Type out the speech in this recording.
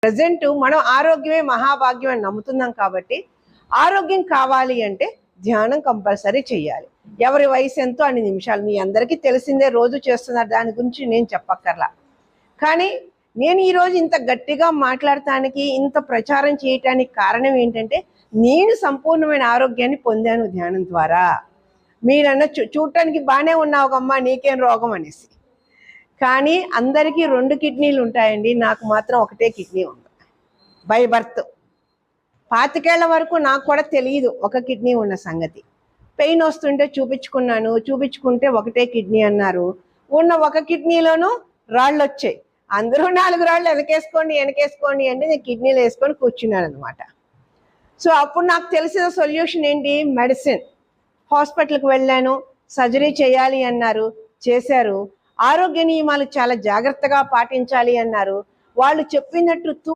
Present మనం ఆరోగ్యమే మహాభాగ్యం అని నమ్ముతున్నాం కాబట్టి ఆరోగ్యం కావాలి అంటే ధ్యానం కంపల్సరీ చేయాలి. ఎవరి వయసు ఎంతో అన్ని నిమిషాలు, మీ అందరికీ తెలిసిందే, రోజు చేస్తున్నారు, దాని గురించి నేను చెప్పక్కర్లా. కానీ నేను ఈరోజు ఇంత గట్టిగా మాట్లాడటానికి, ఇంత ప్రచారం చేయటానికి కారణం ఏంటంటే నేను సంపూర్ణమైన ఆరోగ్యాన్ని పొందాను ధ్యానం ద్వారా. మీరన్న చూడటానికి బాగానే ఉన్నావుగమ్మా, నీకేం రోగం అనేసి. కానీ అందరికీ 2 కిడ్నీలు ఉంటాయండి, నాకు మాత్రం ఒకటే కిడ్నీ ఉంది బై బర్త్. 25 ఏళ్ల వరకు నాకు కూడా తెలియదు ఒక కిడ్నీ ఉన్న సంగతి. పెయిన్ వస్తుంటే చూపించుకుంటే ఒకటే కిడ్నీ అన్నారు. ఉన్న ఒక కిడ్నీలోనూ రాళ్ళు వచ్చాయి. అందరూ 4 రాళ్ళు వెనకేసుకోండి అంటే నేను కిడ్నీలు వేసుకొని కూర్చున్నాను అనమాట. సో అప్పుడు నాకు తెలిసిన సొల్యూషన్ ఏంటి? మెడిసిన్. హాస్పిటల్కి వెళ్ళాను, సర్జరీ చేయాలి అన్నారు, చేశారు. ఆరోగ్య నియమాలు చాలా జాగ్రత్తగా పాటించాలి అన్నారు. వాళ్ళు చెప్పినట్టు